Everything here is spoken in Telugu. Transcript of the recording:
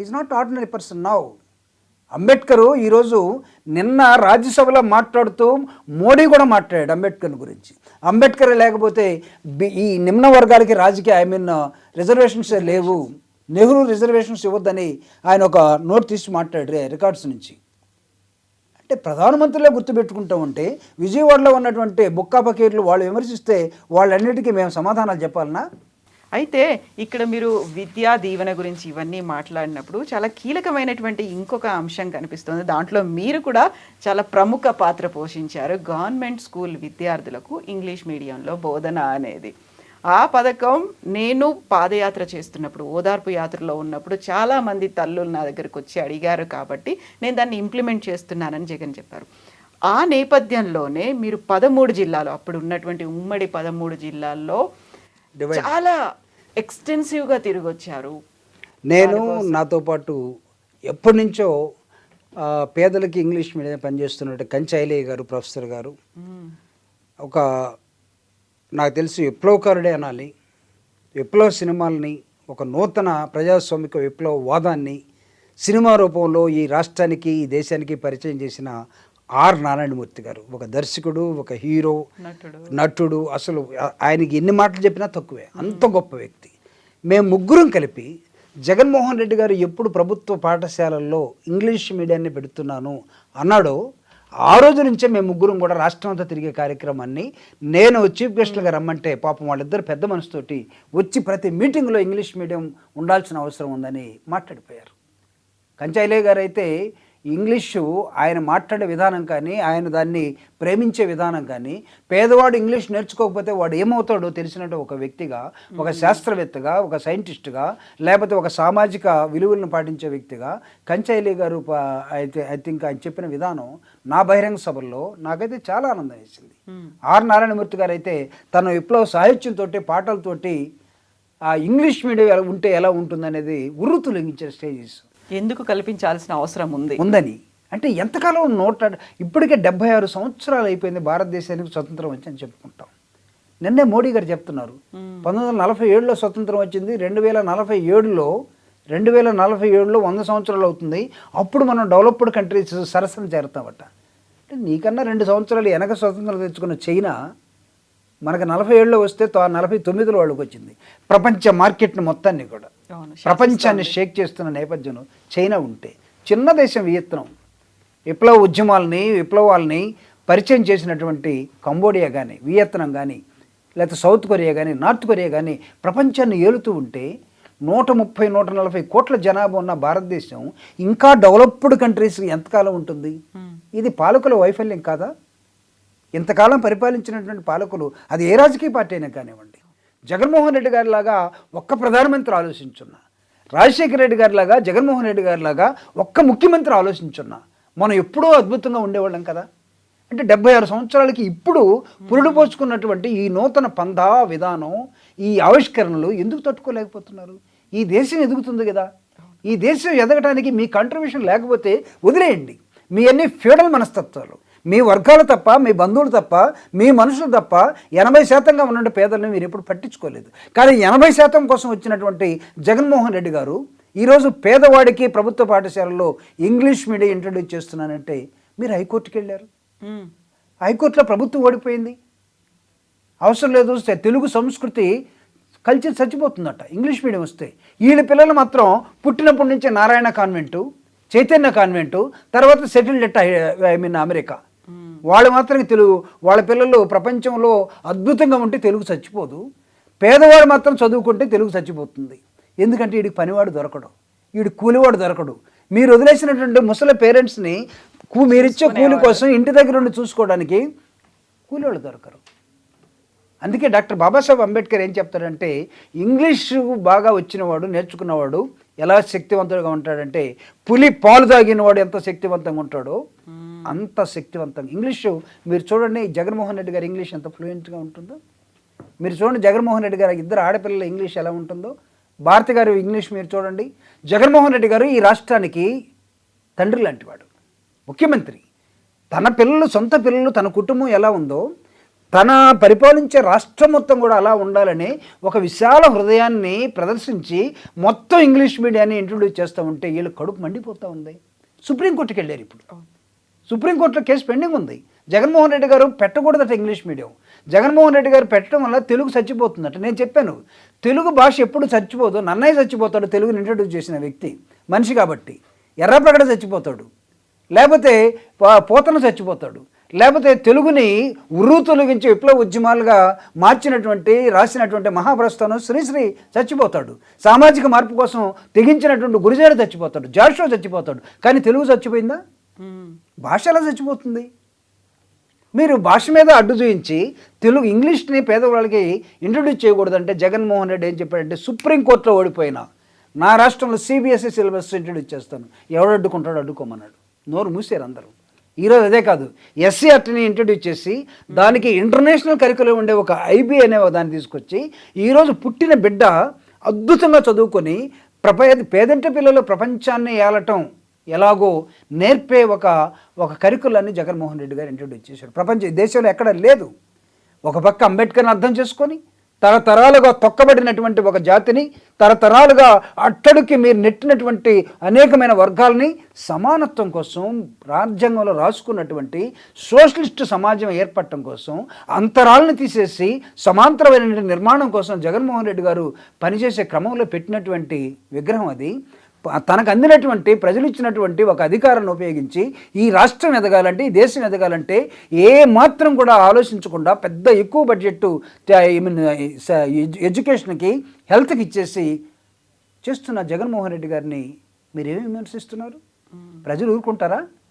Is not ordinary person now. Ambedkar ఈరోజు నిన్న రాజ్యసభలో మాట్లాడుతూ మోడీ కూడా మాట్లాడాడు అంబేద్కర్ గురించి. అంబేద్కర్ లేకపోతే ఈ నిమ్న వర్గాలకి రాజకీయ రిజర్వేషన్స్ లేవు, నెహ్రూ రిజర్వేషన్స్ ఇవ్వద్దని ఆయన ఒక నోట్ తీసి మాట్లాడారు రికార్డ్స్ నుంచి. అంటే ప్రధానమంత్రిలో గుర్తుపెట్టుకుంటూ ఉంటే విజయవాడలో ఉన్నటువంటి బుక్కా పకీర్లు వాళ్ళు విమర్శిస్తే వాళ్ళన్నిటికీ మేము సమాధానాలు చెప్పాలన్నా? అయితే ఇక్కడ మీరు విద్యా దీవెన గురించి ఇవన్నీ మాట్లాడినప్పుడు చాలా కీలకమైనటువంటి ఇంకొక అంశం కనిపిస్తుంది. దాంట్లో మీరు కూడా చాలా ప్రముఖ పాత్ర పోషించారు. గవర్నమెంట్ స్కూల్ విద్యార్థులకు ఇంగ్లీష్ మీడియంలో బోధన అనేది. ఆ పథకం నేను పాదయాత్ర చేస్తున్నప్పుడు, ఓదార్పు యాత్రలో ఉన్నప్పుడు చాలామంది తల్లులు నా దగ్గరకు వచ్చి అడిగారు కాబట్టి నేను దాన్ని ఇంప్లిమెంట్ చేస్తున్నానని జగన్ చెప్పారు. ఆ నేపథ్యంలోనే మీరు 13 జిల్లాలు, అప్పుడు ఉన్నటువంటి ఉమ్మడి 13 జిల్లాల్లో చాలా ఎక్స్టెన్సివ్గా తిరిగొచ్చారు. నేను నాతో పాటు ఎప్పటి నుంచో పేదలకి ఇంగ్లీష్ మీడియం పనిచేస్తున్నట్టు కంచి ఐలయ్య గారు, ప్రొఫెసర్ గారు, ఒక నాకు తెలిసి విప్లవకారుడే అనాలి, విప్లవ సినిమాల్ని, ఒక నూతన ప్రజాస్వామిక విప్లవ వాదాన్ని సినిమా రూపంలో ఈ రాష్ట్రానికి, ఈ దేశానికి పరిచయం చేసిన ఆర్ నారాయణమూర్తి గారు. ఒక దర్శకుడు, ఒక హీరో, నటుడు. అసలు ఆయనకి ఎన్ని మాటలు చెప్పినా తక్కువే, అంత గొప్ప వ్యక్తి. మేము ముగ్గురం కలిపి జగన్మోహన్ రెడ్డి గారు ఎప్పుడు ప్రభుత్వ పాఠశాలల్లో ఇంగ్లీష్ మీడియాన్ని పెడుతున్నాను అన్నాడో ఆ రోజు నుంచే మేము ముగ్గురం కూడా రాష్ట్రం అంతా తిరిగే కార్యక్రమాన్ని, నేను చీఫ్ గెస్ట్లుగా రమ్మంటే పాపం వాళ్ళిద్దరు పెద్ద మనసుతోటి వచ్చి ప్రతి మీటింగ్లో ఇంగ్లీష్ మీడియం ఉండాల్సిన అవసరం ఉందని మాట్లాడిపోయారు. కంచి ఐలయ్య గారు అయితే ఇంగ్లీషు ఆయన మాట్లాడే విధానం కానీ, ఆయన దాన్ని ప్రేమించే విధానం కానీ, పేదవాడు ఇంగ్లీష్ నేర్చుకోకపోతే వాడు ఏమవుతాడో తెలిసినట్టు ఒక వ్యక్తిగా, ఒక శాస్త్రవేత్తగా, ఒక సైంటిస్టుగా, లేకపోతే ఒక సామాజిక విలువలను పాటించే వ్యక్తిగా కంచి ఐలయ్య గారు అయితే ఐ థింక్ ఆయన చెప్పిన విధానం నా బహిరంగ సభల్లో నాకైతే చాలా ఆనందం వేసింది. ఆర్ నారాయణమూర్తి గారు అయితే తన విప్లవ సాహిత్యంతో, పాటలతోటి ఆ ఇంగ్లీష్ మీడియం ఉంటే ఎలా ఉంటుందనేది ఉర్రు తొలగించిన స్టేజెస్ ఎందుకు కల్పించాల్సిన అవసరం ఉందని. అంటే ఎంతకాలం ఇప్పటికే 76 సంవత్సరాలు అయిపోయింది భారతదేశానికి స్వతంత్రం వచ్చని చెప్పుకుంటాం. నిన్నే మోడీ గారు చెప్తున్నారు 1947లో స్వతంత్రం వచ్చింది, 2047లో 100 సంవత్సరాలు అవుతుంది, అప్పుడు మనం డెవలప్డ్ కంట్రీస్ సరసన చేరుతామట. అంటే నీకన్నా 2 సంవత్సరాలు వెనక స్వతంత్రం తెచ్చుకున్న చైనా మనకు 47లో వస్తే 49లో వాళ్ళకి వచ్చింది. ప్రపంచ మార్కెట్ని మొత్తాన్ని కూడా, ప్రపంచాన్ని షేక్ చేస్తున్న నేపథ్యంలో చైనా ఉంటే, చిన్న దేశం వియత్నాం విప్లవ ఉద్యమాలని, విప్లవాలని పరిచయం చేసినటువంటి కంబోడియా కానీ, వియత్నాం కానీ, లేకపోతే సౌత్ కొరియా కానీ, నార్త్ కొరియా కానీ ప్రపంచాన్ని ఏలుతూ ఉంటే 130-140 కోట్ల జనాభా ఉన్న భారతదేశం ఇంకా డెవలప్డ్ కంట్రీస్ ఎంతకాలం ఉంటుంది? ఇది పాలకుల వైఫల్యం కాదా? ఇంతకాలం పరిపాలించినటువంటి పాలకులు, అది ఏ రాజకీయ పార్టీ అయినా కానివ్వండి, జగన్మోహన్ రెడ్డి గారి లాగా ఒక్క ప్రధానమంత్రి ఆలోచించున్నా, రాజశేఖర రెడ్డి గారి లాగా, జగన్మోహన్ రెడ్డి గారి లాగా ఒక్క ముఖ్యమంత్రి ఆలోచించున్నా మనం ఎప్పుడూ అద్భుతంగా ఉండేవాళ్ళం కదా. అంటే 76 సంవత్సరాలకి ఇప్పుడు పురుడు పోసుకున్నటువంటి ఈ నూతన పందా విధానం, ఈ ఆవిష్కరణలు ఎందుకు తట్టుకోలేకపోతున్నారు? ఈ దేశం ఎదుగుతుంది కదా. ఈ దేశం ఎదగటానికి మీ కాంట్రిబ్యూషన్ లేకపోతే వదిలేయండి. మీ అన్ని ఫ్యూడల్ మనస్తత్వాలు, మీ వర్గాలు తప్ప, మీ బంధువులు తప్ప, మీ మనుషులు తప్ప 80%గా ఉన్న పేదలను మీరు ఎప్పుడు పట్టించుకోలేదు. కానీ 80% కోసం వచ్చినటువంటి జగన్మోహన్ రెడ్డి గారు ఈరోజు పేదవాడికి ప్రభుత్వ పాఠశాలలో ఇంగ్లీష్ మీడియం ఇంట్రడ్యూస్ చేస్తున్నానంటే మీరు హైకోర్టుకి వెళ్ళారు. హైకోర్టులో ప్రభుత్వం ఓడిపోయింది. అవసరం లేదు, తెలుగు సంస్కృతి కల్చర్ చచ్చిపోతుందట ఇంగ్లీష్ మీడియం వస్తే. వీళ్ళ పిల్లలు మాత్రం పుట్టినప్పటి నుంచే నారాయణ కాన్వెంటు, చైతన్య కాన్వెంటు, తర్వాత సెటిల్డ్ ఎట్ అమెరికా. వాళ్ళు మాత్రం తెలుగు, వాళ్ళ పిల్లలు ప్రపంచంలో అద్భుతంగా ఉంటే తెలుగు చచ్చిపోదు. పేదవాడు మాత్రం చదువుకుంటే తెలుగు చచ్చిపోతుంది. ఎందుకంటే వీడికి పనివాడు దొరకడు, వీడి కూలివాడు దొరకడు. మీరు వదిలేసినటువంటి ముసలి పేరెంట్స్ని మీరిచ్చే కూలి కోసం ఇంటి దగ్గర ఉండి చూసుకోవడానికి కూలివాళ్ళు దొరకరు. అందుకే డాక్టర్ బాబాసాహెబ్ అంబేద్కర్ ఏం చెప్తాడంటే, ఇంగ్లీషు బాగా వచ్చినవాడు, నేర్చుకున్నవాడు ఎలా శక్తివంతుడిగా ఉంటాడంటే, పులి పాలు తాగినవాడు ఎంత శక్తివంతంగా ఉంటాడో అంత శక్తివంతంగా. ఇంగ్లీషు మీరు చూడండి, జగన్మోహన్ రెడ్డి గారు ఇంగ్లీష్ ఎంత ఫ్లూయెంట్గా ఉంటుందో మీరు చూడండి. జగన్మోహన్ రెడ్డి గారు ఇద్దరు ఆడపిల్లల ఇంగ్లీష్ ఎలా ఉంటుందో, భారతి గారు ఇంగ్లీష్ మీరు చూడండి. జగన్మోహన్ రెడ్డి గారు ఈ రాష్ట్రానికి తండ్రి లాంటివాడు, ముఖ్యమంత్రి. తన పిల్లలు, సొంత పిల్లలు, తన కుటుంబం ఎలా ఉందో తన పరిపాలించే రాష్ట్రం మొత్తం కూడా అలా ఉండాలని ఒక విశాల హృదయాన్ని ప్రదర్శించి మొత్తం ఇంగ్లీష్ మీడియాన్ని ఇంట్రొడ్యూస్ చేస్తూ ఉంటే వీళ్ళు కడుపు మండిపోతూ ఉంది. సుప్రీంకోర్టుకి వెళ్ళారు. ఇప్పుడు సుప్రీంకోర్టులో కేసు పెండింగ్ ఉంది. జగన్మోహన్ రెడ్డి గారు పెట్టకూడదట ఇంగ్లీష్ మీడియం. జగన్మోహన్ రెడ్డి గారు పెట్టడం వల్ల తెలుగు చచ్చిపోతుందట. నేను చెప్పాను, తెలుగు భాష ఎప్పుడు చచ్చిపోదు. నన్నయ్య చచ్చిపోతాడు తెలుగుని ఇంట్రడ్యూస్ చేసిన వ్యక్తి మనిషి కాబట్టి. ఎర్రప్రగడ చచ్చిపోతాడు, లేకపోతే పోతన చచ్చిపోతాడు, లేకపోతే తెలుగుని ఉర్రు తొలగించి విప్లవ ఉద్యమాలుగా మార్చినటువంటి రాసినటువంటి మహాప్రస్థానం శ్రీశ్రీ చచ్చిపోతాడు. సామాజిక మార్పు కోసం తెగించినటువంటి గురుజాడ చచ్చిపోతాడు, జాషువా చచ్చిపోతాడు. కానీ తెలుగు చచ్చిపోయిందా? భాష ఎలా చచ్చిపోతుంది? మీరు భాష మీద అడ్డు చూయించి తెలుగు ఇంగ్లీష్ని పేదవాళ్ళకి ఇంట్రొడ్యూస్ చేయకూడదంటే జగన్మోహన్ రెడ్డి ఏం చెప్పాడంటే, సుప్రీంకోర్టులో ఓడిపోయినా నా రాష్ట్రంలో సిబిఎస్ఈ సిలబస్ ఇంట్రొడ్యూస్ చేస్తాను. ఎవడు అడ్డుకుంటాడో అడ్డుకోమన్నాడు. నోరు మూసారు అందరూ. ఈరోజు అదే కాదు, ఎస్సీఆర్టీని ఇంట్రొడ్యూస్ చేసి దానికి ఇంటర్నేషనల్ కరికులం ఉండే ఒక ఐబీ అనే దాన్ని తీసుకొచ్చి ఈరోజు పుట్టిన బిడ్డ అద్భుతంగా చదువుకొని పేదంటి పిల్లలు ప్రపంచాన్ని ఏలటం ఎలాగో నేర్పే ఒక కరికులాన్ని జగన్మోహన్ రెడ్డి గారు ఇంట్రొడ్యూస్ చేశారు. దేశంలో ఎక్కడ లేదు. ఒక పక్క అంబేద్కర్ని అర్థం చేసుకొని తరతరాలుగా తొక్కబడినటువంటి ఒక జాతిని, తరతరాలుగా అట్టడికి మీరు నెట్టినటువంటి అనేకమైన వర్గాల్ని సమానత్వం కోసం రాజ్యాంగంలో రాసుకున్నటువంటి సోషలిస్ట్ సమాజం ఏర్పడటం కోసం అంతరాలను తీసేసి సమాంతరమైన నిర్మాణం కోసం జగన్మోహన్ రెడ్డి గారు పనిచేసే క్రమంలో పెట్టినటువంటి విగ్రహం అది. తనకు అందినటువంటి ప్రజలు ఇచ్చినటువంటి ఒక అధికారాన్ని ఉపయోగించి ఈ రాష్ట్రం ఎదగాలంటే, ఈ దేశం ఎదగాలంటే ఏ మాత్రం కూడా ఆలోచించకుండా పెద్ద ఎక్కువ బడ్జెట్ ఎడ్యుకేషన్కి, హెల్త్కి ఇచ్చేసి చేస్తున్న జగన్మోహన్ రెడ్డి గారిని మీరేమి విమర్శిస్తున్నారు? ప్రజలు ఊరుకుంటారా?